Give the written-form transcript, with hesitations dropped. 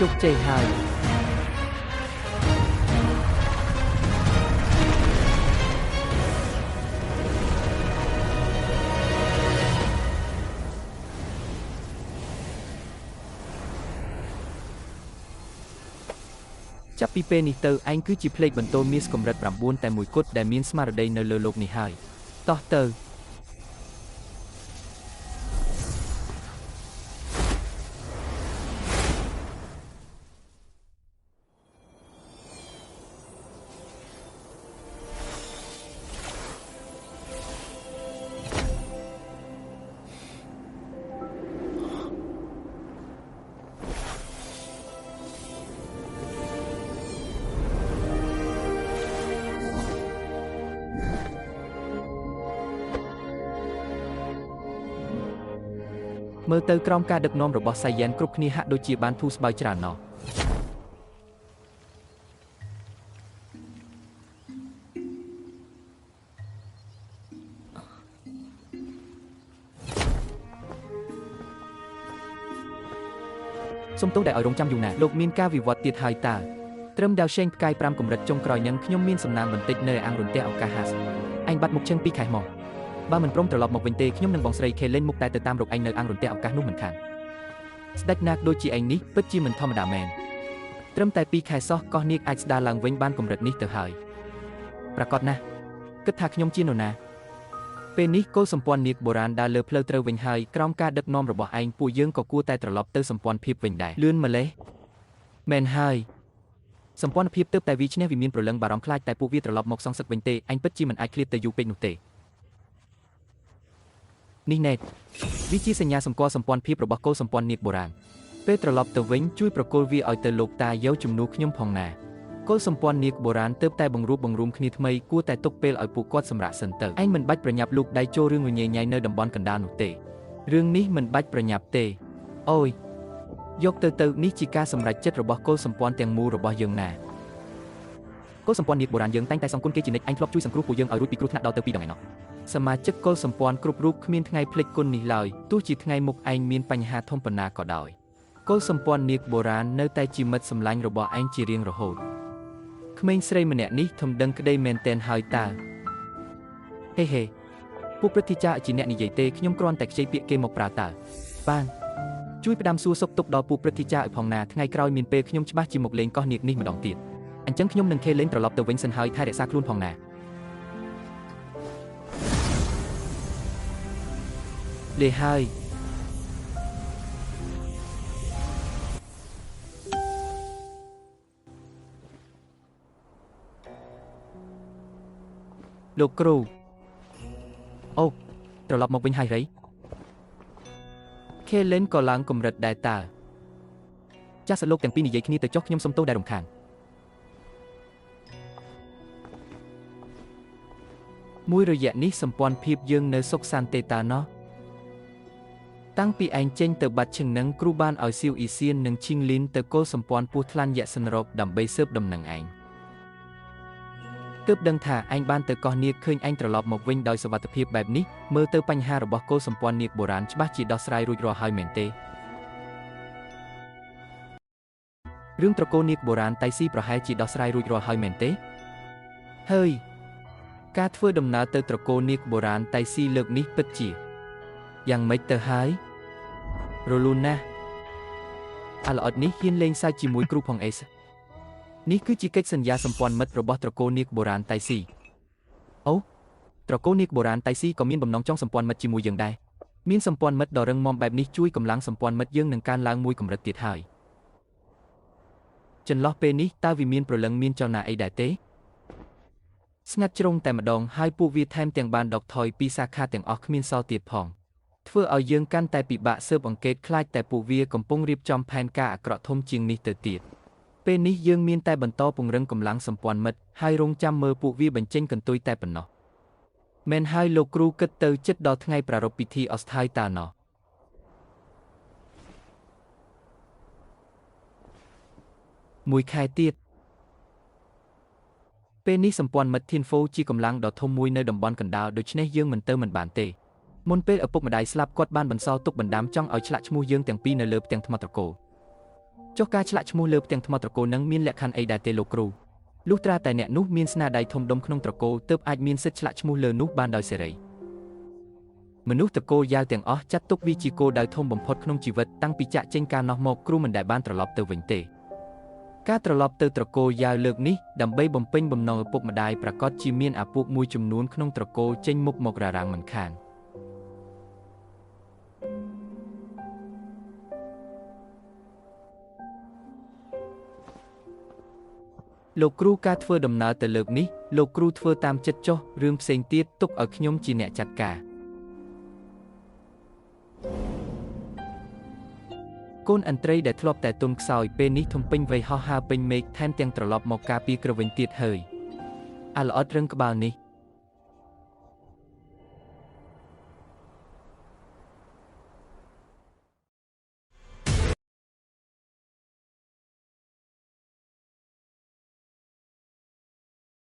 ជោគជ័យហើយចាប់ពីពេលនេះទៅឯងគឺជាភ្លេចបន្ទោមាសកម្រិត9តែមួយគត់ដែលមានស្មារតីនៅលើលោកនេះហើយតោះទៅមើលទៅក្រោមការដឹកនាំរបស់សៃយ៉ែនគ្រប់គ្នាហាក់ដូចជាបានធូរស្បើយច្រើនណោះសុំទោសដែលឲ្យរងចាំយូរណាស់លោកមានការវិវត្តទៀតហើយតើត្រឹមដាវឆេងផ្កាយ5កម្រិតចុងក្រោយនឹងខ្ញុំមានសំណាងបន្តិចនៅអាំងរន្ទះឱកាសហាសឯងបាត់មុខជើងពីខែមកបើមិនព្រមត្រឡប់មកវិញទេខ្ញុំនឹងបងស្រីខេលេនមុខតែទៅតាមរកឯងនៅអាំងរន្ទះឱកាសនោះមិនខានស្ដេចនាគដូចជាឯងនេះពិតជាមិនធម្មតាមែនត្រឹមតែ2ខែសោះកោះនាគអាចស្ដារឡើងវិញបានកម្រិតនេះទៅហើយប្រកបណាស់គិតថាខ្ញុំជានរណាពេលនេះគោលសម្ព័ន្ធនាគបុរាណដើរលើផ្លូវត្រូវវិញហើយក្រោមការដឹកនាំរបស់ឯងពួកយើងក៏គួរតែត្រឡប់ទៅសម្ព័ន្ធភាពវិញដែរលឿនម្លេះមែនហើយសម្ព័ន្ធភាពទើបតែវាឈ្នះវាមានប្រលឹងបារម្ភខ្លាចតែពួកវាត្រឡប់មកសងសឹកវិញទេឯងពិតជាមិនអាចឃ្លាតទៅយូរពេកនោះទេនេះណែតវាជាសញ្ញាសម្គាល់សម្ព័ន្ធភាពរបស់គោលសម្ព័ន្ធនាគបុរាណពេលត្រឡប់ទៅវិញជួយប្រគល់វាឲ្យទៅលោកតាយោជំនួសខ្ញុំផងណាគោលសម្ព័ន្ធនាគបុរាណទើបតែបង្រួបបង្រួមគ្នាថ្មីគួរតែទុកពេលឲ្យពួកគាត់សម្រាកសិនទៅឯងមិនបាច់ប្រញាប់លូកដៃចូលរឿងញ៉ៃញ៉ៃនៅតំបន់កណ្ដាលនោះទេរឿងនេះមិនបាច់ប្រញាប់ទេអូយយកទៅនេះជាការសម្រេចចិត្តរបស់គោលសម្ព័ន្ធទាំងមូលរបស់យើងណាគោលសម្ព័ន្ធនាគបុរាណយើងតែងតែសងគុណគេជានិច្ចឯងធ្លាប់ជួយសង្គ្រោះពួកយើងឲ្យរួចពីគ្រោះថ្នាក់ដល់ទៅ2ដងឯណោះសមាជិកគោលសម្ព័ន្ធគ្រប់រូបគ្មានថ្ងៃភ្លេចគុណនេះឡើយទោះជាថ្ងៃមុខឯងមានបញ្ហាធំប៉ុណ្ណាក៏ដោយគោលសម្ព័ន្ធនាគបុរាណនៅតែជាមិត្តសម្លាញ់របស់ឯងជារៀងរហូតក្មេងស្រីម្នាក់នេះធំដឹងក្តីមែនទែនហើយតើហេពួកព្រឹទ្ធាចារ្យជាអ្នកនិយាយទេខ្ញុំគ្រាន់តែខ្ចីពាក្យគេមកប្រើតើបានជួយផ្ដាំសួរសុខទុក្ខដល់ពួកព្រឹទ្ធាចារ្យឲ្យផងណាថ្ងៃក្រោយមានពេលខ្ញុំច្បាស់ជាមកលេងកោះនាគនេះម្ដងទៀតអញ្ចឹងខ្ញុំនឹងខេលេងត្រឡប់ទៅវិញសិនហើយថែរក្សាខ្លួនផងណាលេហើយលោកគ្រូអូត្រឡប់មកវិញហើយរីខេលេនក៏ឡើងកម្រិតដែរតើចាស់សលោកទាំងពីរនិយាយគ្នាទៅចុះខ្ញុំសុំទោសដែលរំខានមួយរយៈនេះសម្ព័ន្ធភាពយើងនៅសុខសាន្តទេតាណោះតាំងពីឯងចេញទៅបាត់ឈឹងនឹងគ្រូបានឲ្យស៊ីវអ៊ីសៀននិងឈីងលីនទៅគោលសម្ព័ន្ធពស់ថ្លាន់យក្សសិនរកដើម្បីស៊ើបដំណឹងឯងទើបដឹងថាឯងបានទៅកោះនាគឃើញឯងត្រឡប់មកវិញដោយសុវត្ថិភាពបែបនេះមើលទៅបញ្ហារបស់គោលសម្ព័ន្ធនាគបុរាណច្បាស់ជាដោះស្រាយរួចរាល់ហើយមែនទេរឿងត្រកូលនាគបុរាណតៃស៊ីប្រហែលជាដោះស្រាយរួចរាល់ហើយមែនទេហើយការធ្វើដំណើរទៅត្រកូលនាគបុរាណតៃស៊ីលើកនេះពិតជាយ៉ាងម៉េចទៅហើយរលូនណាស់អាល្អិតនេះហ៊ានលេងសើចជាមួយគ្រូផងអេសនេះគឺជាកិច្ចសន្យាសម្ព័ន្ធមិត្តរបស់ត្រកូលនាគបុរាណតៃស៊ីអូត្រកូលនាគបុរាណតៃស៊ីក៏មានបំណងចង់សម្ព័ន្ធមិត្តជាមួយយើងដែរមានសម្ព័ន្ធមិត្តដ៏រឹងមាំបែបនេះជួយកម្លាំងសម្ព័ន្ធមិត្តយើងនឹងកើនឡើងមួយកម្រិតទៀតហើយចន្លោះពេលនេះតើវាមានប្រលឹងមានចលនាអីដែរទេស្ងាត់ជ្រុងតែម្ដងហើយពួកវាថែមទាំងបានដកថយពីសាខាទាំងអស់គ្មានសល់ទៀតផងធ្វើឲ្យយើងកាន់តែពិបាកស៊ើបអង្កេតខ្លាចតែពួកវាកំពុងរៀបចំផែនការអាក្រក់ធំជាងនេះទៅទៀតពេលនេះយើងមានតែបន្តពង្រឹងកម្លាំងសម្ព័ន្ធមិត្តហើយរងចាំមើលពួកវាបញ្ចេញកន្ទុយតែប៉ុណ្ណោះមែនហើយលោកគ្រូគិតទៅចិត្តដល់ថ្ងៃប្រារព្ធពិធីអស្ថ័យតាណោះមួយខែទៀតពេលនេះសម្ព័ន្ធមិត្តធានហ្វូជាកម្លាំងដ៏ធំមួយនៅតំបន់កណ្ដាលដូច្នេះយើងមិនទៅមិនបានទេមុនពេលឪពុកម្ដាយស្លាប់គាត់បានបន្សល់ទុកបណ្ដាំចង់ឲ្យឆ្លាក់ឈ្មោះយើងទាំងពីរនៅលើផ្ទាំងថ្មត្រកូល ចុះការឆ្លាក់ឈ្មោះលើផ្ទាំងថ្មត្រកូលនឹងមានលក្ខខណ្ឌអីដែរទេលោកគ្រូលុះត្រាតែអ្នកនោះមានស្នាដៃធំដុំក្នុងត្រកូលទើបអាចមានសិទ្ធិឆ្លាក់ឈ្មោះលើនោះបានដោយសេរីមនុស្សត្រកូលយ៉ាវទាំងអស់ចាត់ទុកវាជាគោលដៅធំបំផុតក្នុងជីវិតតាំងពីចាក់ចេញការនោះមកគ្រូមិនដែលបានត្រឡប់ទៅវិញទេការត្រឡប់ទៅត្រកូលយ៉ាវលើកនេះដើម្បីបំពេញបំណងឪពុកម្ដាយប្រកាសជាមានអាពួកមួយចំនួនក្នុងត្រកូលចេញមុខមករ៉ាំងមិនខានលោកគ្រូការធ្វើដំណើរទៅលើកនេះលោកគ្រូធ្វើតាមចិត្តចុះរឿងផ្សេងទៀតទុកឲ្យខ្ញុំជាអ្នកចាត់ការកូនអន្ត្រីដែលធ្លាប់តែទុនខ្សោយពេលនេះធំពេញវ័យហោះហើរពេញមេឃថែមទាំងត្រឡប់មកការពីក្រវិញទៀតហើយអាល្អិតរឹងក្បាលនេះ